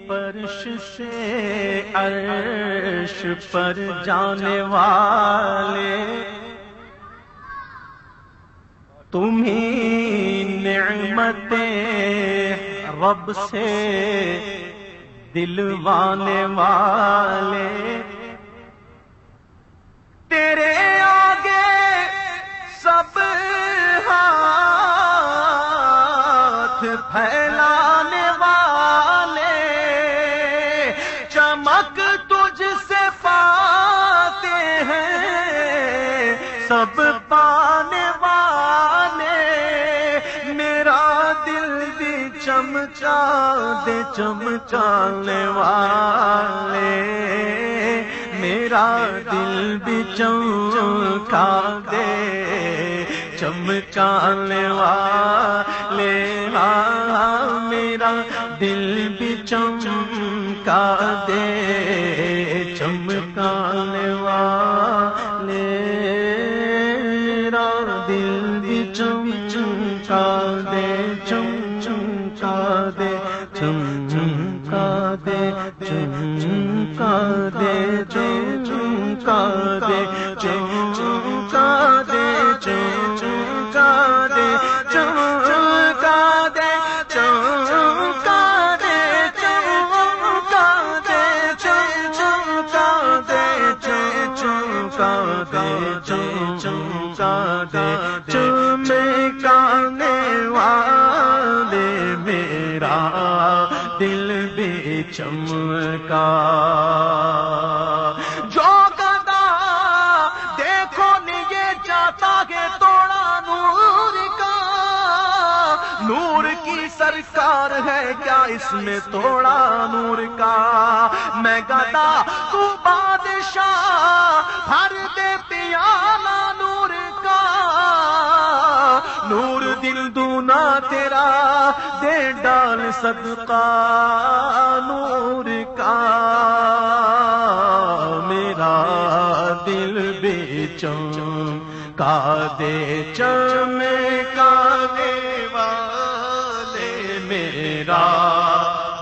فرش سے عرش پر جانے والے، تمہیں نعمتیں رب سے دلوانے والے، تیرے آگے سب ہاتھ پھیلانے والے، چمک تجھ سے پاتے ہیں سب پانے والے، میرا دل بھی چمچا دے چمچانے والے، میرا دل بھی چمکا دے چمکانے والے، میرا دل بھی چمکا دے چمکانے والے، میرا دل بھی چمکا دے چمکا دے چمکا دے چمکا دے چمکا دے چمکا دے چمکا دے چمکا دے چمکا دے چمکا دے چمکا دے چمکا دے چمکا دے چمکانے والے، میرا دل بھی چمکا، جو گدا دیکھو یہ چاہتا ہے توڑا نور کا، نور کی سرکار ہے کیا اس میں توڑا نور کا، میں گدا تو بادشاہ بھر دے پیالہ نور کا، نور دل دونا تیرا دے ڈال صدقہ نور کا، میرا دل بھی چمکا دے چمکانے والے، میرا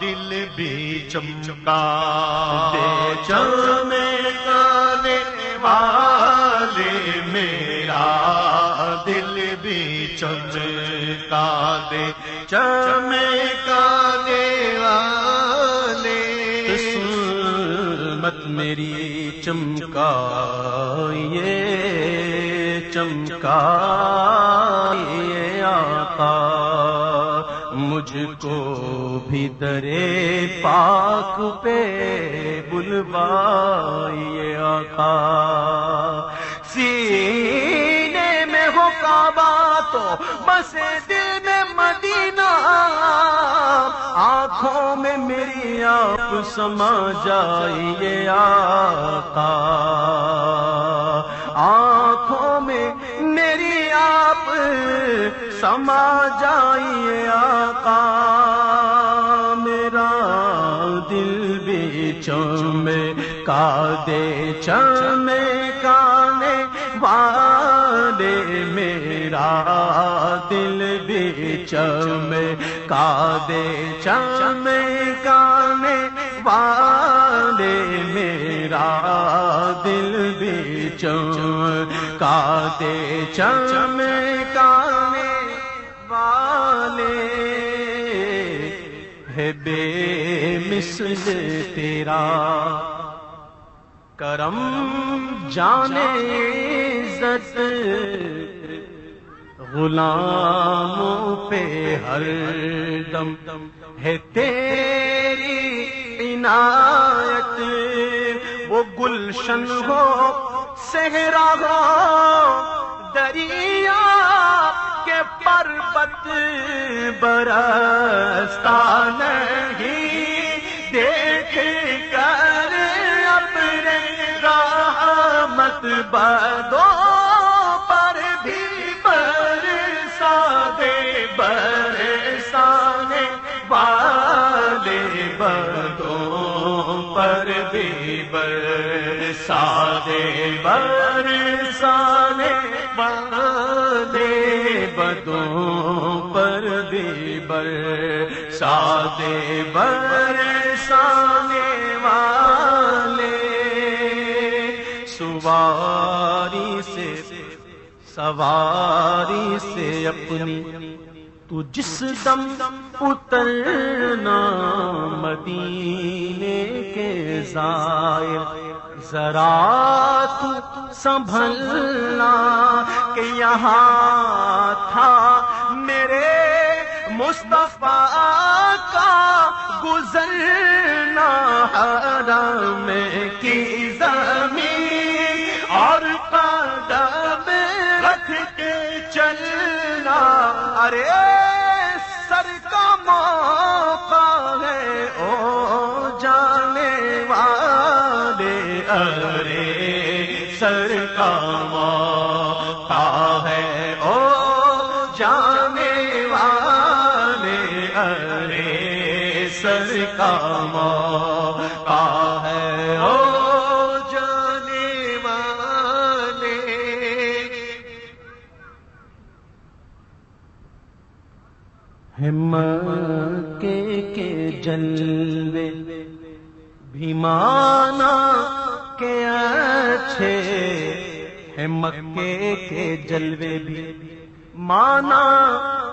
دل بھی چمکا دے چمکانے والے، میرا دل بھی چمکا دے چمکانے والے، قسمت میری چمکائیے چمکائیے آقا، مجھ کو بھی درے پاک پہ بلوائیے آقا، سینے میں ہو کعبہ تو بسے دل میں مدینہ، آنکھوں میں میری آپ سما جائیے آقا، آنکھوں میں میری آپ سما جائیے آقا، میرا دل بھی چمکا دے چمکانے والے، میرا دل بھی چمکا دے چمکانے والے، میرا دل بھی چمکا دے چمکانے والے، ہے بے مثل تیرا کرم جانے عزت، غلاموں پہ ہر دم ہے تیری عنایت، وہ گلشن ہو صحرا ہو دریا کے پربت برستا نہیں، دیکھ کر اپنے رحمت بدوں پر بھی برسا دے، برسانے والے بدوں پر بھی برسا دے، برسانے والے بدوں پر بھی کبھی برساتے برسانے والے، سواری سے اپنی تو جس دم اترنا مدینے کے زائر، ذرا تو سنبھلنا کہ یہاں تھا میرے مصطفیٰ کا گزرنا، حرم کی زمین اور قدم رکھ کے چلنا، ارے سر کا موقع ہے او جانے والے، ارے سر کا موقع ہے او جانے والے، ارے سر کا موقع ہے او جانے والے۔ مکے کے جلوے بھی مانا کے اچھے ہیں، مکے کے جلوے بھی مانا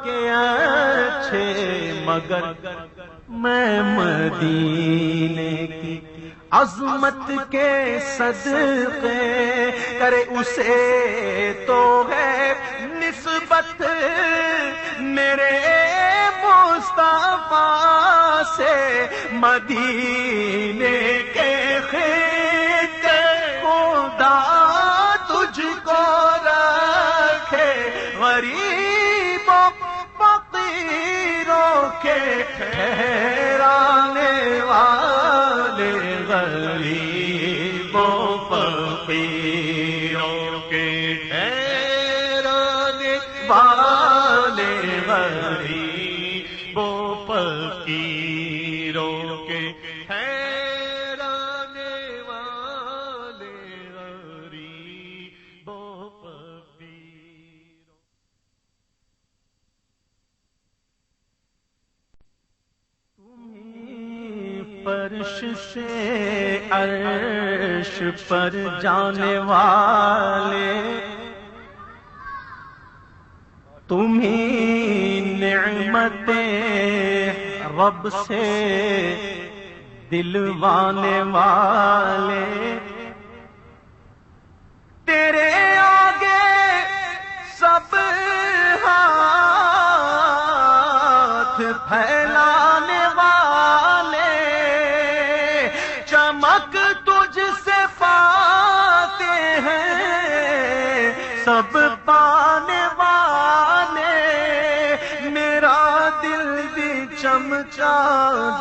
کے اچھے، مگر میں مدینے کی عظمت کے صدقے کرے اسے تو ہے نسبت میرے مصطفیٰ سے، مدینے کے خطے خدا تجھ کو رکھے، غریبوں فقیروں کے ٹھہرانے والے، غریبوں فقیروں کے ٹھہرانے والے، غریبوں فقیروں کے ٹھہرانے والے، غریبوں فقیروں۔ فرش سے عرش پر جانے والے، تمہیں نعمتیں رب سے دلوانے والے، تیرے آگے سب ہاتھ پھیلانے والے، چمک تجھ سے پاتے ہیں سب پانے والے، میرا دل بھی چمچا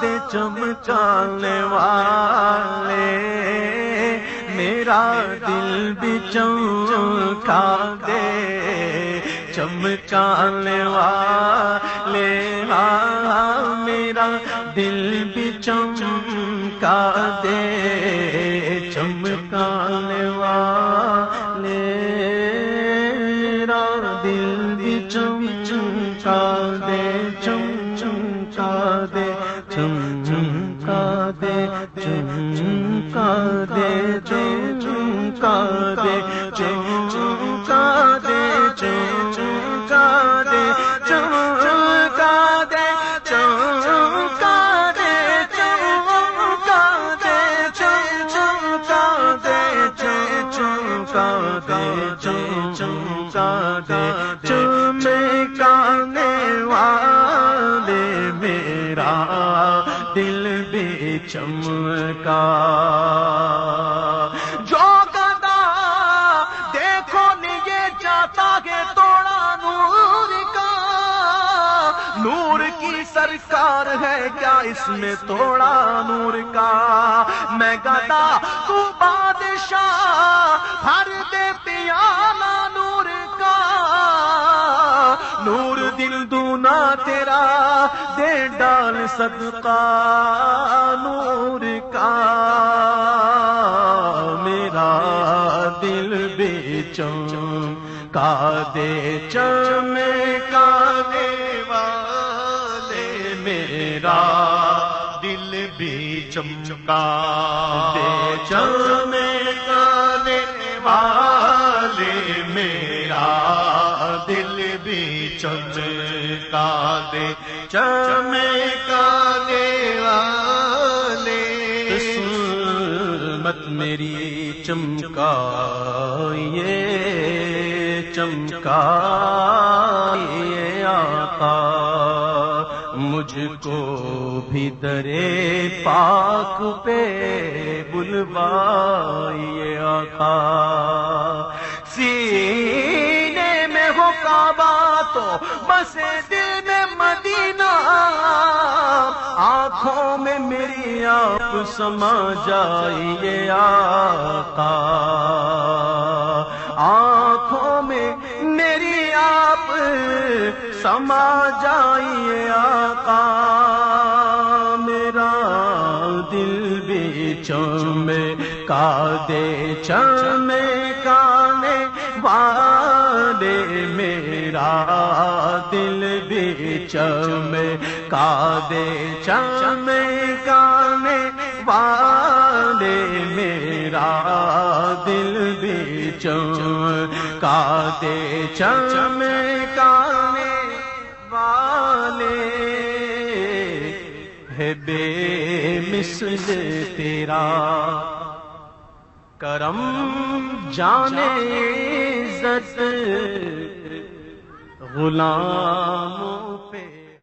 دے چمچانے والے، میرا دل بھی چمکا دے چمکانے والے، میرا دل بھی چمکا دے چمکانے والے، میرا دل بھی چمکا دے چمکا دے چمکا دے چمکا دے چمکا دے چمکا دے چمکا دے چمکا دے چمکا دے چمکا دے چمکا دے چمکا دے چمکا دے چمکانے والے، میرا دل بھی چمکا، جو گدا دیکھو یہ چاہتا ہے توڑا نور کا، نور کی سرکار ہے کیا اس میں توڑا نور کا، میں گدا تو بادشاہ بھر دے پیالہ نور کا، نور دل دونا تیرا دے ڈال صدقہ نور کا، میرا دل بھی چمکا دے چمکانے والا، میرا دل بھی چمکا دے چمکانے والے میرا دل بھی چمکا دے چمکانے والے قسمت میری چمکائیے چمکائیے آقا مجھ کو بھی درے پاک پہ بلوائیے آقا سینے میں ہو کعبہ تو بسے دل میں مدینہ آنکھوں میں میری آپ سما جائیے آقا آنکھوں میں میری آپ سما جائیے آقا میرا دل بھی چمکا دے چمکانے والے میرا دل بھی چمکا دے چمکانے والے میرا دل بھی چمکا دے چمکانے والے ہے بے مثل تیرا کرم جانے عزت غلاموں پہ